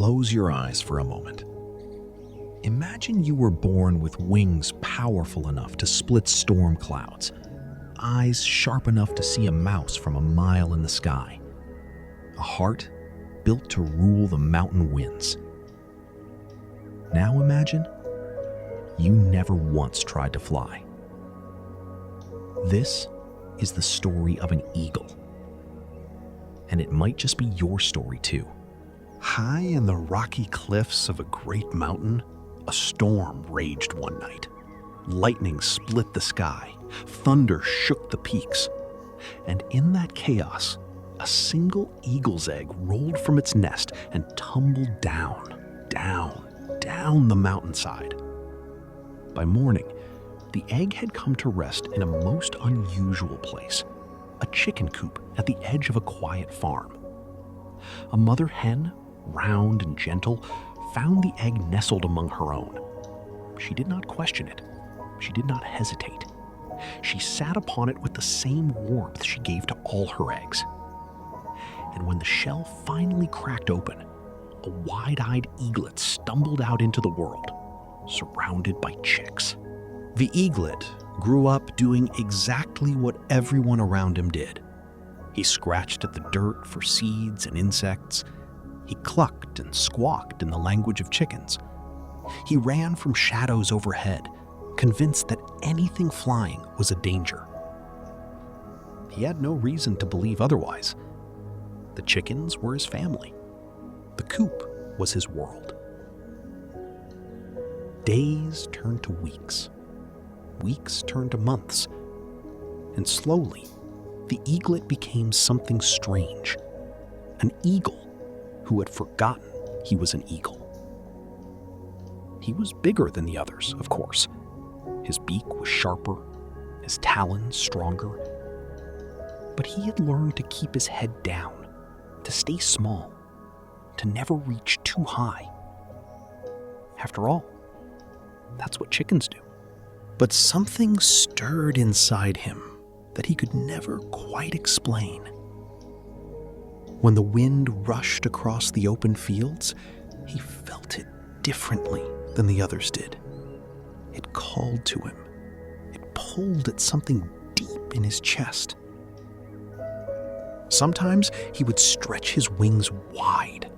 Close your eyes for a moment. Imagine you were born with wings powerful enough to split storm clouds, eyes sharp enough to see a mouse from a mile in the sky, a heart built to rule the mountain winds. Now imagine you never once tried to fly. This is the story of an eagle. And it might just be your story too. High in the rocky cliffs of a great mountain, a storm raged one night. Lightning split the sky, thunder shook the peaks, and in that chaos, a single eagle's egg rolled from its nest and tumbled down the mountainside. By morning, the egg had come to rest in a most unusual place, a chicken coop at the edge of a quiet farm. A mother hen, round and gentle, found the egg nestled among her own. She did not question it. She did not hesitate. She sat upon it with the same warmth she gave to all her eggs. And when the shell finally cracked open, a wide-eyed eaglet stumbled out into the world, surrounded by chicks. The eaglet grew up doing exactly what everyone around him did. He scratched at the dirt for seeds and insects. He clucked and squawked in the language of chickens. He ran from shadows overhead, convinced that anything flying was a danger. He had no reason to believe otherwise. The chickens were his family. The coop was his world. Days turned to weeks. Weeks turned to months. And slowly, the eaglet became something strange. An eagle who had forgotten he was an eagle. He was bigger than the others, of course. His beak was sharper, his talons stronger. But he had learned to keep his head down, to stay small, to never reach too high. After all, that's what chickens do. But something stirred inside him that he could never quite explain. When the wind rushed across the open fields, he felt it differently than the others did. It called to him. It pulled at something deep in his chest. Sometimes he would stretch his wings wide,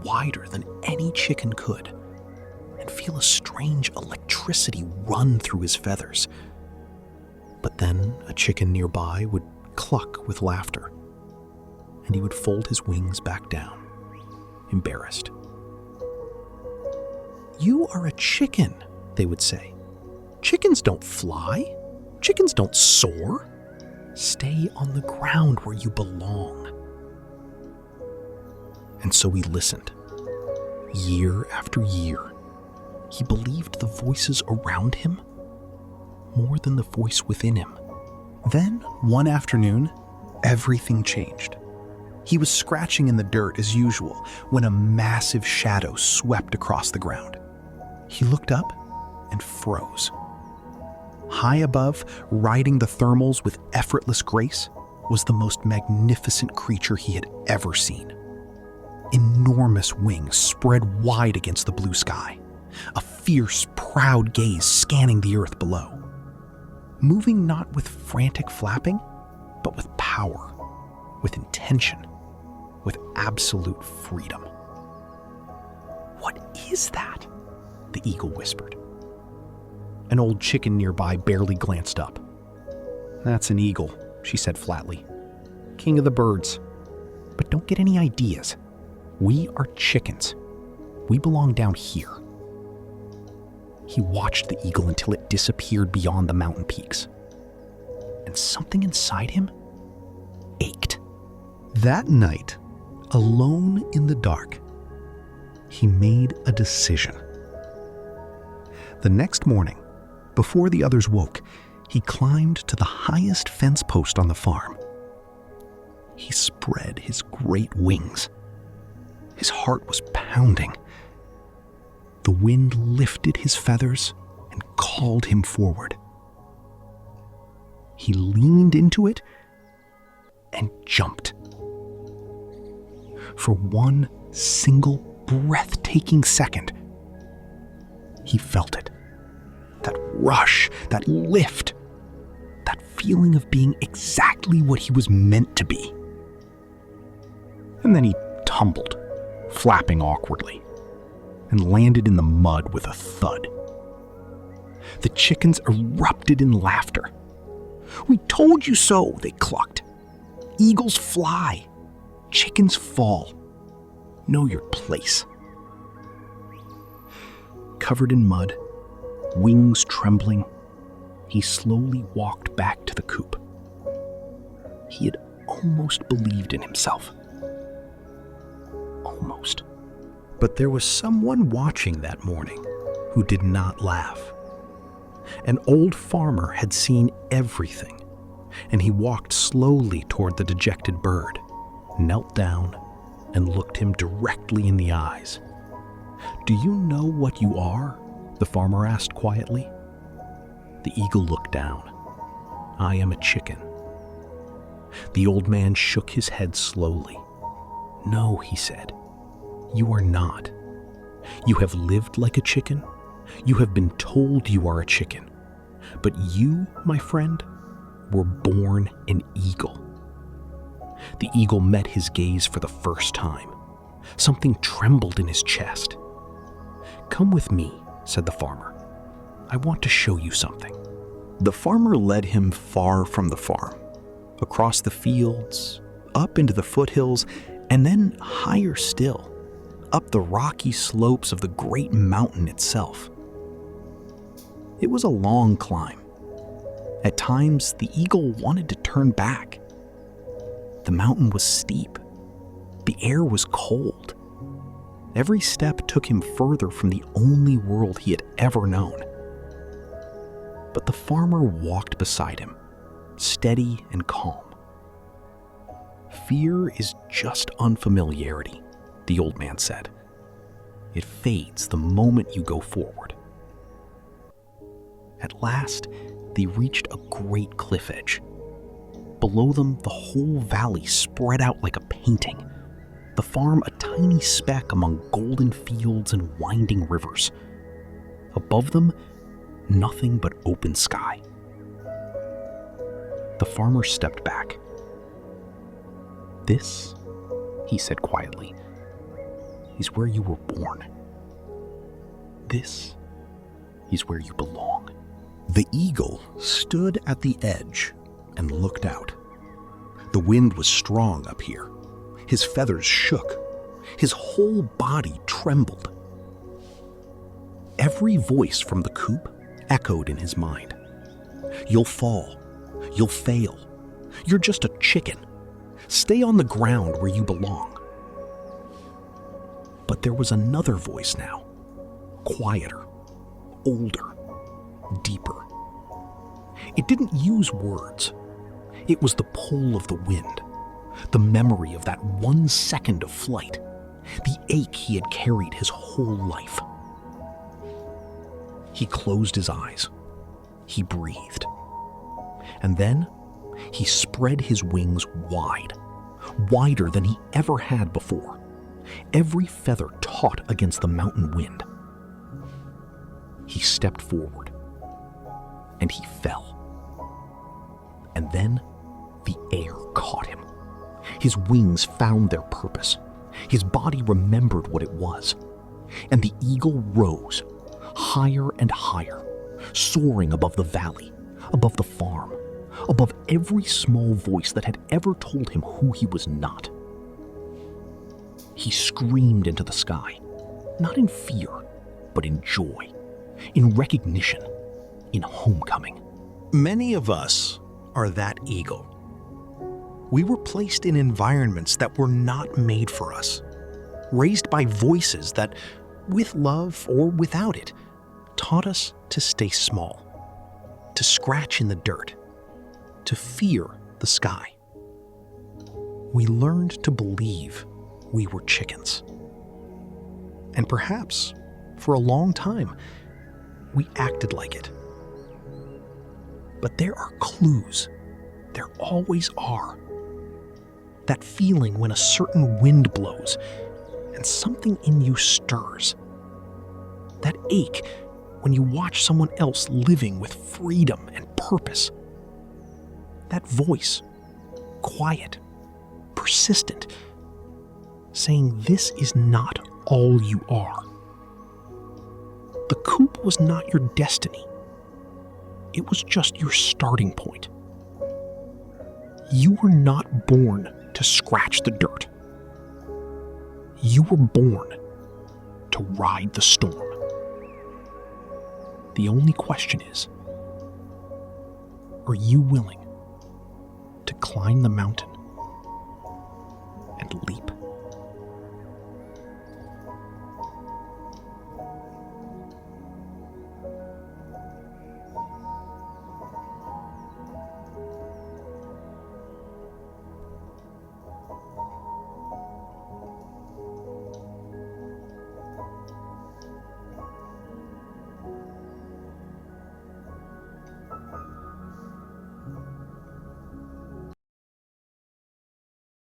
wider than any chicken could, and feel a strange electricity run through his feathers. But then a chicken nearby would cluck with laughter, and he would fold his wings back down, embarrassed. "You are a chicken," they would say. "Chickens don't fly. Chickens don't soar. Stay on the ground where you belong." And so he listened. Year after year, he believed the voices around him more than the voice within him. Then, one afternoon, everything changed. He was scratching in the dirt as usual when a massive shadow swept across the ground. He looked up and froze. High above, riding the thermals with effortless grace, was the most magnificent creature he had ever seen. Enormous wings spread wide against the blue sky, a fierce, proud gaze scanning the earth below. Moving not with frantic flapping, but with power, with intention, with absolute freedom. "What is that?" the eagle whispered. An old chicken nearby barely glanced up. "That's an eagle," she said flatly. "King of the birds. But don't get any ideas. We are chickens. We belong down here." He watched the eagle until it disappeared beyond the mountain peaks. And something inside him ached. That night, alone in the dark, he made a decision. The next morning, before the others woke, he climbed to the highest fence post on the farm. He spread his great wings. His heart was pounding. The wind lifted his feathers and called him forward. He leaned into it and jumped. For one single breathtaking second, he felt it. That rush, that lift, that feeling of being exactly what he was meant to be. And then he tumbled, flapping awkwardly, and landed in the mud with a thud. The chickens erupted in laughter. "We told you so," they clucked. "Eagles fly, chickens fall. Know your place." Covered in mud, wings trembling, he slowly walked back to the coop. He had almost believed in himself. Almost. But there was someone watching that morning who did not laugh. An old farmer had seen everything, and he walked slowly toward the dejected bird, knelt down, and looked him directly in the eyes. "Do you know what you are?" the farmer asked quietly. The eagle looked down. "I am a chicken." The old man shook his head slowly. "No," he said, "you are not. You have lived like a chicken. You have been told you are a chicken. But you, my friend, were born an eagle." The eagle met his gaze for the first time. Something trembled in his chest. "Come with me," said the farmer. "I want to show you something." The farmer led him far from the farm, across the fields, up into the foothills, and then higher still, up the rocky slopes of the great mountain itself. It was a long climb. At times, the eagle wanted to turn back. The mountain was steep. The air was cold. Every step took him further from the only world he had ever known. But the farmer walked beside him, steady and calm. "Fear is just unfamiliarity," the old man said. "It fades the moment you go forward." At last, they reached a great cliff edge. Below them, the whole valley spread out like a painting. The farm a tiny speck among golden fields and winding rivers. Above them, nothing but open sky. The farmer stepped back. "This," he said quietly, "is where you were born. This is where you belong." The eagle stood at the edge and looked out. The wind was strong up here. His feathers shook. His whole body trembled. Every voice from the coop echoed in his mind. "You'll fall. You'll fail. You're just a chicken. Stay on the ground where you belong." But there was another voice now, quieter, older, deeper. It didn't use words. It was the pull of the wind, the memory of that 1 second of flight, the ache he had carried his whole life. He closed his eyes. He breathed. And then he spread his wings wide, wider than he ever had before, every feather taut against the mountain wind. He stepped forward, and he fell. And then the air caught him. His wings found their purpose. His body remembered what it was. And the eagle rose, higher and higher, soaring above the valley, above the farm, above every small voice that had ever told him who he was not. He screamed into the sky, not in fear, but in joy, in recognition, in homecoming. Many of us are that eagle. We were placed in environments that were not made for us, raised by voices that, with love or without it, taught us to stay small, to scratch in the dirt, to fear the sky. We learned to believe we were chickens. And perhaps, for a long time, we acted like it. But there are clues. There always are. That feeling when a certain wind blows, and something in you stirs. That ache when you watch someone else living with freedom and purpose. That voice, quiet, persistent, saying this is not all you are. The coop was not your destiny. It was just your starting point. You were not born to scratch the dirt. You were born to ride the storm. The only question is, are you willing to climb the mountain and leap?